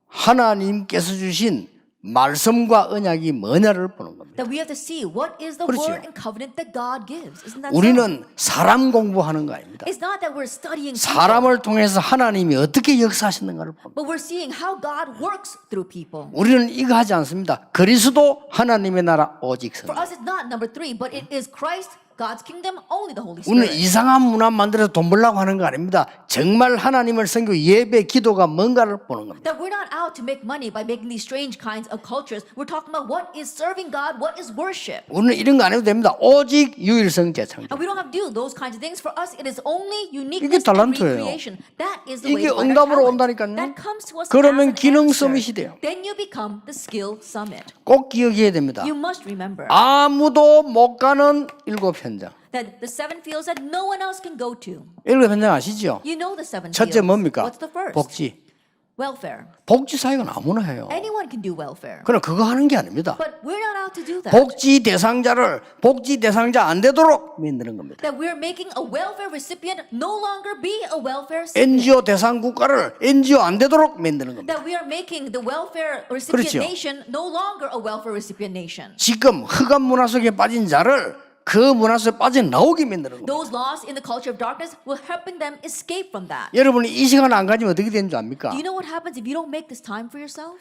하나님께서 주신 말씀과 언약이 뭐냐를 보는 겁니다. That we have to see what is the 그렇죠. word and covenant that God gives. Isn't that so? 우리는 사람 공부하는 거 아닙니다. It's not that we're studying people, 사람을 통해서 하나님이 어떻게 역사하시는가를 봅니다. but we're seeing how God works through people. 우리는 이거 하지 않습니다. 그리스도 하나님의 나라 오직 For 성. us, it's not number 3, but it is Christ, God's kingdom, only the Holy 우리는 Spirit. 이상한 문화 만들어서 돈 벌려고 하는 거 아닙니다. 정말 하나님을 섬기고 예배, 기도가 뭔가를 보는 겁니다. That we're not out to make money by making these strange kinds of cultures. We're talking about what is serving God, what is worship. 우리는 이런 거 안 해도 됩니다. 오직 유일성 재창조. And we don't have to do those kinds of things. For us, it is only 이게 uniqueness and 달란트예요. recreation. That is the way 이게 to find our 응답으로 talent. 온다니까요. That comes to us 그러면 as an 기능 answer. 서밋이 돼요. Then you become the skill summit. 꼭 기억해야 됩니다. You must remember 아무도 못 가는 7 현장. that the 7 fields that no one else can go to. 7 현장 아시죠? You know the 7 첫째 fields. 뭡니까? What's the first? 복지. Welfare. 복지 사역은 아무나 해요. Anyone can do welfare. 그럼 그거 하는 게 아닙니다. But we're not out to do that. 복지 대상자를 복지 대상자 안 되도록 만드는 겁니다. That we're making a welfare recipient no longer be a welfare recipient. NGO 대상 국가를 NGO 안 되도록 만드는 겁니다. That we are making the welfare recipient 그렇죠. nation no longer a welfare recipient nation. 지금 흑암 문화 속에 빠진 자를 그 문화 속에 빠져나오게 만드는 겁니다. Those lost in the culture of darkness will helping them escape from that. 여러분이 이 시간 안 가지면 어떻게 되는 줄 압니까? Do you know what happens if you don't make this time for yourself?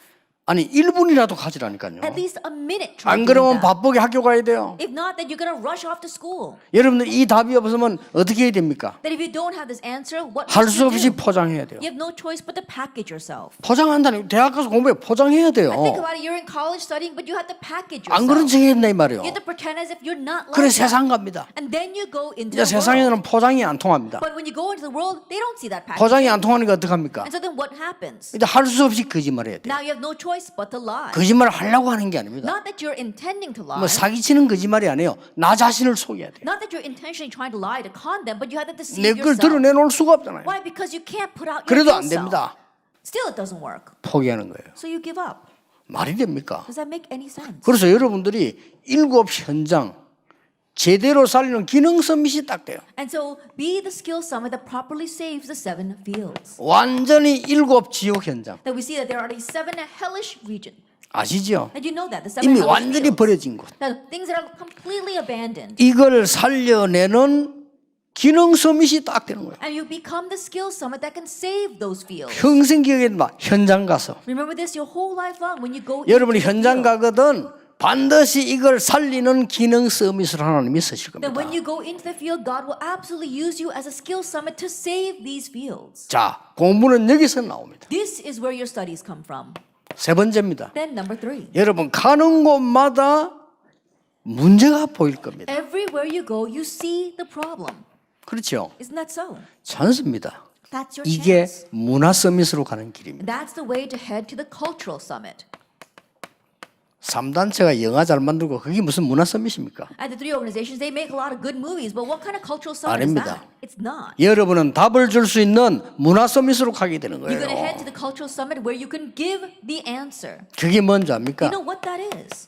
아니 1분이라도 가지라니까요. At least a minute try 안 doing 그러면 that. 바쁘게 학교 가야 돼요. If not, then you're going to rush off to school. 여러분들 이 답이 없으면 어떻게 해야 됩니까? That if you don't have this answer, what 할 must 수 you 없이 do? 포장해야 돼요. You have no choice but to package yourself. 포장한다니 대학 가서 공부해 포장해야 돼요. Think about it. You're in college studying, but you have to package 안 그런 yourself. 척 했나 이 말이에요. You have to pretend as if you're not 그래 like that. 세상 갑니다. And then you go into 이제 the world. 세상에는 포장이 안 통합니다. But when you go into the world, they don't see that package. 포장이 안 통하니까 어떡합니까? And so then what happens? 이제 할 수 없이 거짓말해야 돼요. Now you have no choice but to lie. 거짓말을 하려고 하는 게 아닙니다. Not that you're intending to lie. 뭐 사기치는 거짓말이 아니에요. 나 자신을 속여야 돼요. Not that you're intentionally trying to lie to con them, but you have to deceive 내 걸 yourself. 드러내놓을 수가 없잖아요. Why? Because you can't put out your 그래도 real 안 self. 됩니다. Still, it doesn't work. 포기하는 거예요. So you give up. 말이 됩니까? Does that make any sense? 그래서 여러분들이 7 현장 제대로 살리는 기능 서밋이 딱 돼요. And so be the skill summit that properly saves the 7 fields. 완전히 7 지옥 현장. That we see that there are these 7 hellish regions. 아시죠? And you know that the 7 이미 hellish 완전히 fields. 버려진 곳. That things that are completely abandoned. 이걸 살려내는 기능 서밋이 딱 되는 거예요. And you become the skill summit that can save those fields. 평생 기억에 놔. 현장 가서. Remember this your whole life long when you go 여러분이 into the 현장 field. 가거든 반드시 이걸 살리는 기능 서밋을 하나님이 쓰실 That 겁니다. when you go into the field, God will absolutely use you as a skill summit to save these fields. 자, 공부는 여기서 나옵니다. This is where your studies come from. 세 번째입니다. Then number 3. 여러분 가는 곳마다 문제가 보일 겁니다. Everywhere you go, you see the problem. 그렇죠? Isn't that so? 찬스입니다. That's your 이게 chance. 문화 서밋으로 가는 길입니다. That's the way to head to the cultural summit. 3단체가 영화 잘 만들고 그게 무슨 문화 서밋입니까? And the 3 organizations, they make a lot of good movies, but what kind of cultural summit is 아닙니다. that? It's not. 여러분은 답을 줄 수 있는 문화 서밋으로 가게 되는 You're going to head 거예요. to the cultural summit where you can give the answer. 그게 뭔지 You 압니까? know what that is?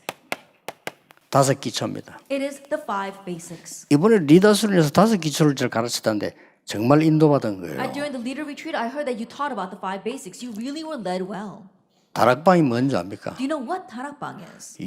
5 기초입니다. It is the 5 basics. 이번에 리더스론에서 5 기초를 저 가르쳤다는데 정말 인도받은 거예요. During the leader retreat, I heard that you taught about the 5 basics. You really were led well. 다락방이 뭔지 압니까? Do you know what tarakbang is?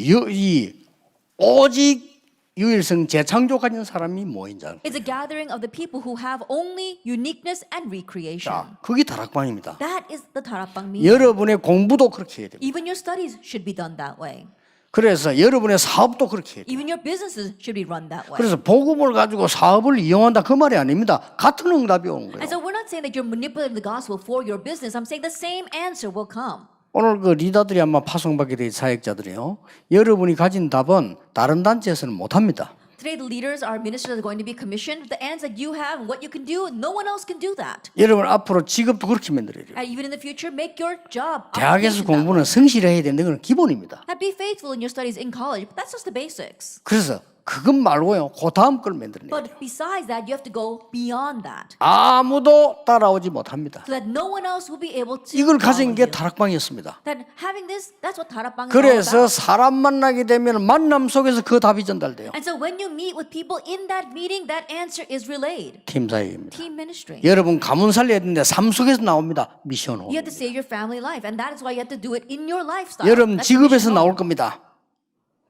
오직 유일성 재창조 가진 사람이 모인 자. It's a gathering of the people who have only uniqueness and recreation. 자, 그게 다락방입니다. That is the tarakbang meaning. 여러분의 공부도 그렇게 해야 됩니다. Even your studies should be done that way. 그래서 여러분의 사업도 그렇게 해야 돼요. Even your businesses should be run that way. 그래서 복음을 가지고 사업을 이용한다 그 말이 아닙니다. 같은 응답이 오는 거예요. And so we're not saying that you're manipulating the gospel for your business. I'm saying the same answer will come. 오늘 그 리더들이 아마 파송받게 될 사역자들이요. 여러분이 가진 답은 다른 단체에서는 못합니다. Today, the leaders, our ministers are going to be commissioned. The answer that you have and what you can do, no one else can do that. 여러분 앞으로 직업도 그렇게 만들어야 돼요. And even in the future, make your job. 대학에서 occupation that way. 공부는 성실해야 되는 건 기본입니다. Now, be faithful in your studies in college, but that's just the basics. 그래서 그것 말고요. 그 다음 걸 만들어내요. But besides that, you have to go beyond that. 아무도 따라오지 못합니다. So that no one else will be able to 이걸 가진 follow 게 you. 다락방이었습니다. That having this, that's what 다락방 is all 그래서 about. 사람 만나게 되면 만남 속에서 그 답이 전달돼요. And so when you meet with people in that meeting, that answer is relayed. 팀 사역입니다. Team ministry. 여러분 가문 살려야 되는데 삶 속에서 나옵니다. 미션 호. You have to save your family life, and that is why you have to do it in your lifestyle. 여러분 That's the 직업에서 mission 나올 home. 겁니다.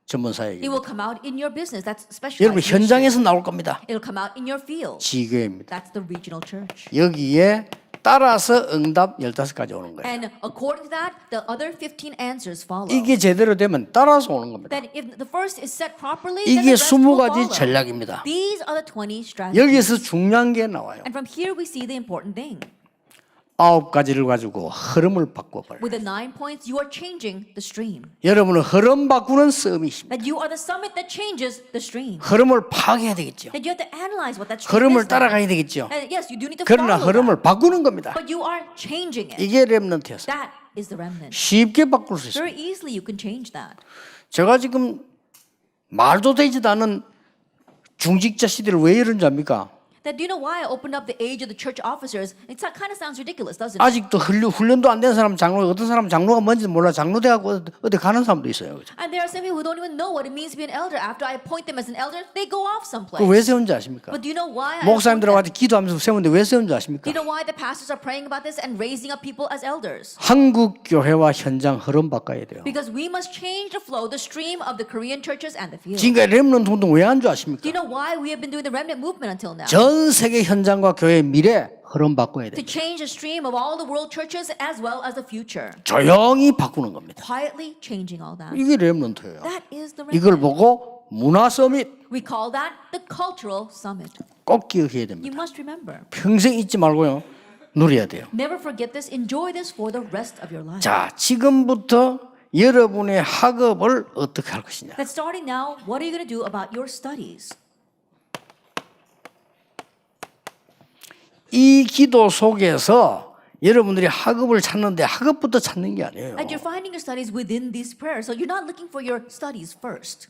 전문 It 사역이. will come out in your business. That's specialized 여러분 ministry. 현장에서 나올 겁니다. It'll come out in your field. 지교입니다. That's the regional church. 여기에 따라서 응답 15가지 오는 거예요. And according to that, the other 15 answers follow. 이게 제대로 되면 따라서 오는 겁니다. That if the first is set properly, then 이게 the rest will 20가지 follow. 전략입니다. These are the 20 strategies. 여기에서 중요한 게 나와요. And from here we see the important thing. 9가지를 가지고 흐름을 바꿔버려요. With the 9 points, you are changing the stream. 여러분은 흐름 바꾸는 썸이십니다. That you are the summit that changes the stream. 흐름을 파악해야 되겠죠. That you have to analyze what that stream 흐름을 is. then. 따라가야 되겠죠. And yes, you do need to 그러나 follow 흐름을 that. 바꾸는 겁니다. But you are changing it. 이게 랩런트였어요. That is the remnant. 쉽게 바꿀 수 있어요. Very easily you can change that. 제가 지금 말도 되지도 않은 중직자 시대를 왜 이런지 압니까? That do you know why I opened up the age of the church officers? It kind of sounds ridiculous, doesn't it? 아직도 훈련도 안 된 사람 장로, 어떤 사람 장로가 뭔지 몰라 장로 돼갖고 어디 가는 사람도 있어요. And there are some people who don't even know what it means to be an elder. After I appoint them as an elder, they go off someplace. 그 왜 세운지 아십니까? But do you know why I appoint 목사님들하고 them? 기도하면서 세우는데 왜 세운지 Do 아십니까? you know why the pastors are praying about this and raising up people as elders? 한국 교회와 현장 흐름 바꿔야 돼요. Because we must change the flow, the stream of the Korean churches and the field. 지금까지 랩런트 운동 왜 한 줄 아십니까? Do you know why we have been doing the remnant movement until now? 전 세계 현장과 교회의 미래 흐름 바꿔야 To 돼요. change the stream of all the world churches as well as the future. 조용히 바꾸는 겁니다. Quietly changing all that. 이게 랩런트예요. That is the 이걸 remnant. 보고 문화 서밋 We call that the cultural summit. 꼭 기억해야 You 됩니다. must remember. 평생 잊지 말고요. 누려야 돼요. Never forget this. Enjoy this for the rest of your life. 자, 지금부터 여러분의 학업을 어떻게 할 것이냐. That starting now, what are you going to do about your studies? 이 기도 속에서 여러분들이 학업을 찾는데 학업부터 찾는 게 아니에요. And you're finding your studies within these prayers. So you're not looking for your studies first.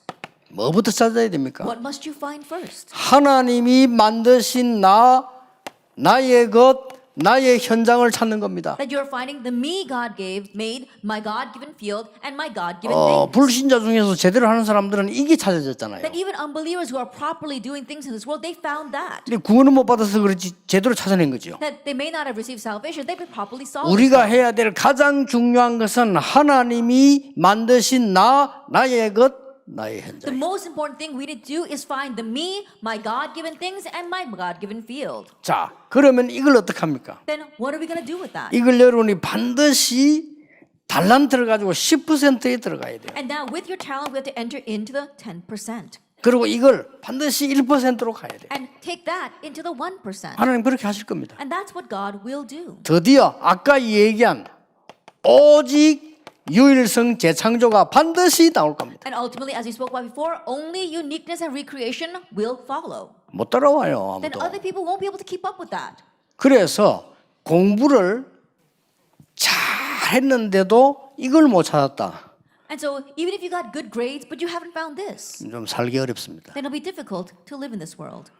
뭐부터 찾아야 됩니까? What must you find first? 하나님이 만드신 나의 것, 나의 현장을 찾는 겁니다. That you're finding the me God made, my God-given field, and my God-given things. 불신자 중에서 제대로 하는 사람들은 이게 찾아졌잖아요. That even unbelievers who are properly doing things in this world, they found that. 근데 구원을 못 받아서 그렇지 제대로 찾아낸 거죠. That they may not have received salvation, they've been properly solved. 우리가 해야 될 가장 중요한 것은 하나님이 만드신 나의 것, 나의 The 현장. most important thing we need to do is find the me, my God-given things, and my God-given field. 자, 그러면 이걸 어떻게 합니까? Then what are we going to do with that? 이걸 여러분이 반드시 달란트를 가지고 10%에 들어가야 돼요. And now with your talent, we have to enter into the 10%. 그리고 이걸 반드시 1%로 가야 돼요. And take that into the 1%. 하나님 그렇게 하실 겁니다. And that's what God will do. 드디어 아까 얘기한 오직 유일성 재창조가 반드시 나올 겁니다. And ultimately, as we spoke about before, only uniqueness and recreation will follow. 못 따라와요, Then 아무도. other people won't be able to keep up with that. 그래서 공부를 잘 했는데도 이걸 못 찾았다. And so even if you got good grades, but you haven't found this, 좀 살기 어렵습니다. then it'll be difficult to live in this world.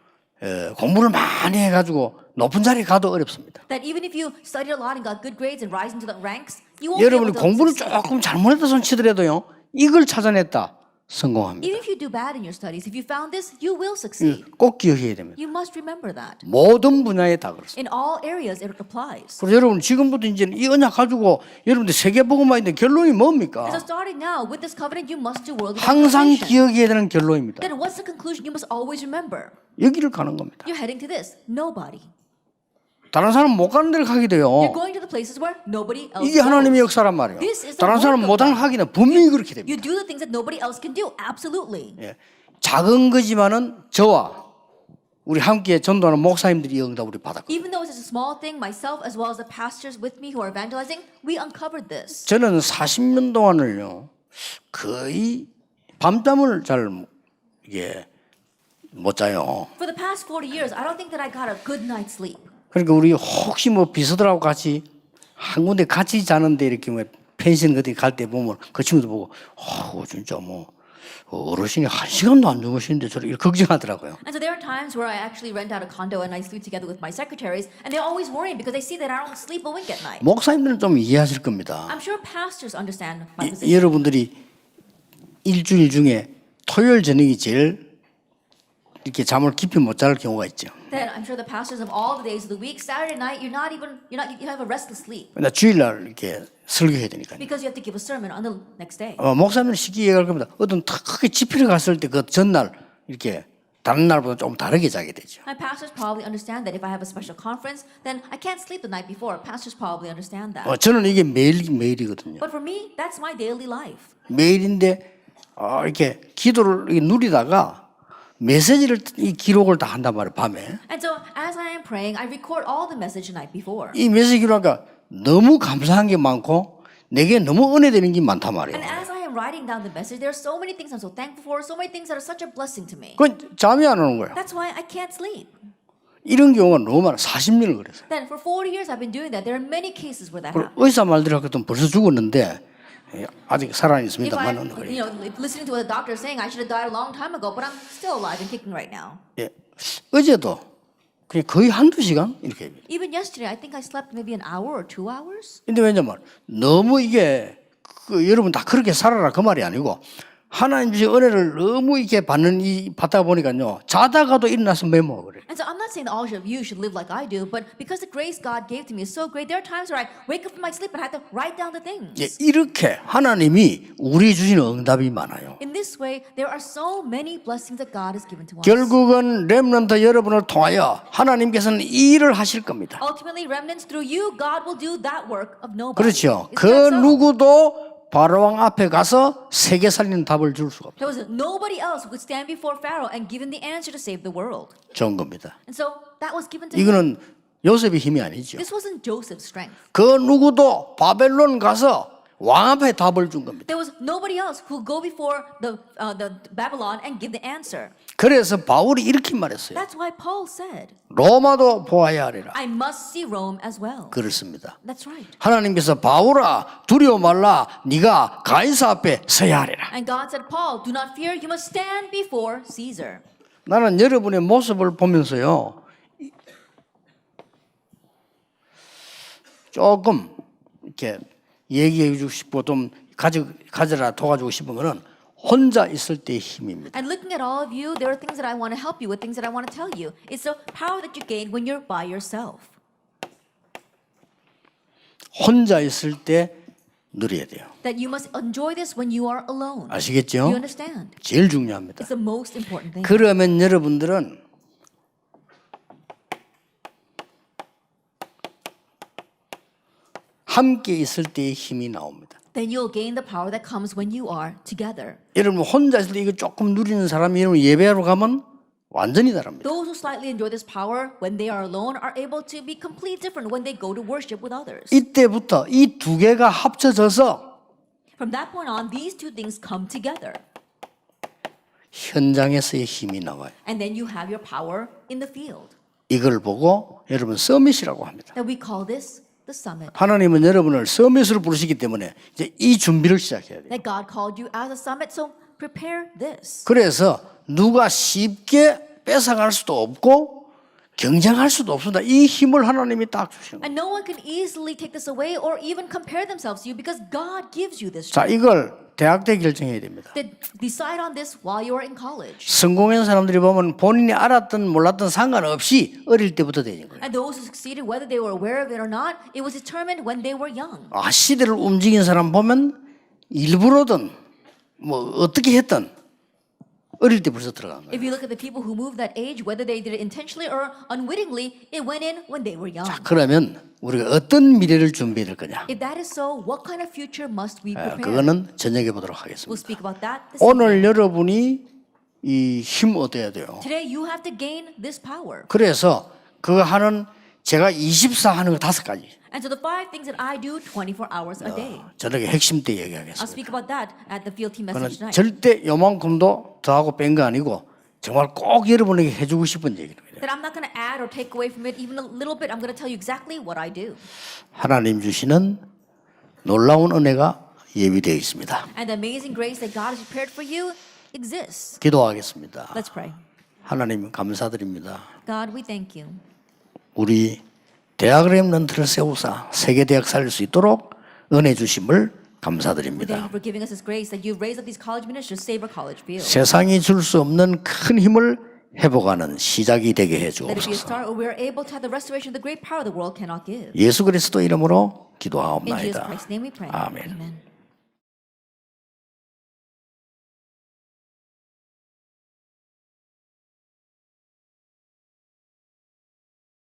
공부를 많이 해가지고 높은 자리에 가도 어렵습니다. That even if you studied a lot and got good grades and rise into the ranks, you won't be able 여러분이 to 공부를 succeed. 조금 잘못했다 손 치더라도요. 이걸 찾아냈다. 성공합니다. Even if you do bad in your studies, if you found this, you will succeed. 꼭 기억해야 됩니다. You must remember that. 모든 분야에 다 그렇습니다. In all areas, it applies. 그래서 여러분 지금부터 이제 이 언약 가지고 여러분들 세계복음만 있는데 결론이 뭡니까? And so starting now, with this covenant, you must do world 항상 evangelization. 기억해야 되는 결론입니다. Then what's the conclusion you must always remember? 여기를 가는 겁니다. You're heading to this. Nobody. 다른 사람 못 가는 데를 가게 돼요. You're going to the places where nobody else 이게 하나님의 goes. 역사란 말이에요. This is the 다른 사람 work of 못하는 God. 하기는 분명히 그렇게 됩니다. You do the things that nobody else can do. Absolutely. 예. 작은 거지만은 저와 우리 함께 전도하는 목사님들이 이 응답 우리 받았거든요. Even though it's a small thing, myself as well as the pastors with me who are evangelizing, we uncovered this. 저는 40년 동안을요 거의 밤잠을 잘 이게 못 자요. For the past 40 years, I don't think that I got a good night's sleep. 그러니까 우리 혹시 뭐 비서들하고 같이 한 군데 같이 자는데 이렇게 뭐 펜션 어디 갈 때 보면 그 친구들 보고 진짜 뭐 어르신이 1시간도 안 주무시는데 저를 이렇게 걱정하더라고요. And so there are times where I actually rent out a condo and I sleep together with my secretaries, and they're always worrying because they see that I don't sleep a wink at night. 목사님들은 좀 이해하실 겁니다. I'm sure pastors understand my position. 여러분들이 일주일 중에 토요일 저녁이 제일 이렇게 잠을 깊이 못 잘 경우가 있죠. Then I'm sure the pastors of all the days of the week, Saturday night, you have a restless sleep 나 주일날 이렇게 설교해야 되니까요. because you have to give a sermon on the next day. 목사님은 쉽게 얘기할 겁니다. 어떤 크게 집회를 갔을 때 그 전날 이렇게 다른 날보다 좀 다르게 자게 되죠. My pastors probably understand that if I have a special conference, then I can't sleep the night before. Pastors probably understand that. 저는 이게 매일이거든요. But for me, that's my daily life. 매일인데 이렇게 기도를 이렇게 누리다가 메시지를 이 기록을 다 한단 말이에요. 밤에. And so as I am praying, I record all the message the night before. 이 메시지 기록하니까 너무 감사한 게 많고 내게 너무 은혜되는 게 많단 말이에요. And as I am writing down the message, there are so many things I'm so thankful for, so many things that are such a blessing to me. 그건 잠이 안 오는 거예요. That's why I can't sleep. 이런 경우가 너무 많아. 40년을 그랬어요. Then for 40 years I've been doing that. There are many cases where that 그리고 happens. 의사 말들이 하거든 벌써 죽었는데 아직 살아 If 있습니다만은 I'm, listening to what the doctor is saying, I should have died a long time ago, but I'm still alive and kicking right now. 예. 어제도 그냥 거의 한두 시간 이렇게. Even yesterday, I think I slept maybe an hour or 2 hours. 근데 왜냐면 너무 이게 여러분 다 그렇게 살아라 그 말이 아니고 하나님 주신 은혜를 너무 이렇게 받다 보니까요 자다가도 일어나서 메모 그래. And so I'm not saying that all of you should live like I do, but because the grace God gave to me is so great, there are times where I wake up from my sleep and I have to write down the things. 예, 이렇게 하나님이 우리 주시는 응답이 많아요. In this way, there are so many blessings that God has given to us. 결국은 렘넌트 여러분을 통하여 하나님께서는 이 일을 하실 겁니다. Ultimately, remnants through you, God will do that work of nobody. 그렇죠. Isn't 그 that so? 누구도 바로왕 앞에 가서 세계 살리는 답을 줄 수가 없어요. There was nobody else who could stand before Pharaoh and give him the answer to save the world. 좋은 겁니다. And so that was given to him. 이거는 요셉의 힘이 아니죠. This wasn't Joseph's strength. 그 누구도 바벨론 가서 왕 앞에 답을 준 겁니다. There was nobody else who go before the Babylon and give the answer. 그래서 바울이 이렇게 말했어요. That's why Paul said, 로마도 보아야 하리라. I must see Rome as well. 그렇습니다. That's right. 하나님께서 바울아 두려워 말라 네가 가이사 앞에 서야 하리라. And God said, Paul, do not fear, you must stand before Caesar. 나는 여러분의 모습을 보면서요 조금 이렇게 얘기해 주고 싶고 좀 가져라 도와주고 싶은 거는 혼자 있을 때의 힘입니다. And looking at all of you, there are things that I want to help you with, things that I want to tell you. It's the power that you gain when you're by yourself. 혼자 있을 때 누려야 돼요. That you must enjoy this when you are alone. 아시겠죠? You understand? 제일 중요합니다. It's the most important thing. 그러면 여러분들은 함께 있을 때의 힘이 나옵니다. Then you'll gain the power that comes when you are together. 여러분 혼자 있을 때 이거 조금 누리는 사람이 여러분 예배하러 가면 완전히 다릅니다. Those who slightly enjoy this power when they are alone are able to be completely different when they go to worship with others. 이때부터 이 두 개가 합쳐져서 From that point on, these two things come together. 현장에서의 힘이 나와요. And then you have your power in the field. 이걸 보고 여러분 서밋이라고 합니다. That we call this the summit. 하나님은 여러분을 서밋으로 부르시기 때문에 이제 이 준비를 시작해야 돼요. That God called you as a summit, so prepare this. 그래서 누가 쉽게 뺏어갈 수도 없고 경쟁할 수도 없습니다. 이 힘을 하나님이 딱 주시는 거예요. And no one can easily take this away or even compare themselves to you because God gives you this. 자, 이걸 대학 때 결정해야 됩니다. Decide on this while you are in college. 성공한 사람들이 보면 본인이 알았든 몰랐든 상관없이 어릴 때부터 되는 거예요. And those who succeeded, whether they were aware of it or not, it was determined when they were young. 시대를 움직인 사람 보면 일부러든 뭐 어떻게 했든 어릴 때 벌써 들어간 거예요. If you look at the people who moved that age, whether they did it intentionally or unwittingly, it went in when they were young. 그러면 우리가 어떤 미래를 준비해야 될 거냐? If that is so, what kind of future must we prepare? 그거는 저녁에 보도록 하겠습니다. We'll speak about that this evening. 오늘 여러분이 이 힘 얻어야 돼요. Today you have to gain this power. 그래서 그거 하는 제가 24 하는 거 5가지. And so the 5 things that I do 24 hours a day. 저녁에 핵심 때 I'll 얘기하겠습니다. speak about that at the field team 그거는 message tonight. 절대 요만큼도 더하고 뺀 거 아니고 정말 꼭 여러분에게 해주고 싶은 얘기입니다. That I'm not going to add or take away from it even a little bit. I'm going to tell you exactly what I do. 하나님 주시는 놀라운 은혜가 예비되어 있습니다. And the amazing grace that God has prepared for you exists. 기도하겠습니다. Let's pray. 하나님 감사드립니다. God, we thank you. 우리 대학 렘넌트를 세우사 세계대학 살릴 수 있도록 은혜 주심을 We thank 감사드립니다. you for giving us this grace that you've raised up these college ministers to save our college field. 세상이 줄 수 없는 큰 힘을 회복하는 시작이 되게 해 Let it be a 주옵소서. start where we are able to have the restoration of the great power the world cannot give. 예수 그리스도 이름으로 In Jesus 기도하옵나이다. Christ's name we pray. 아멘. Amen.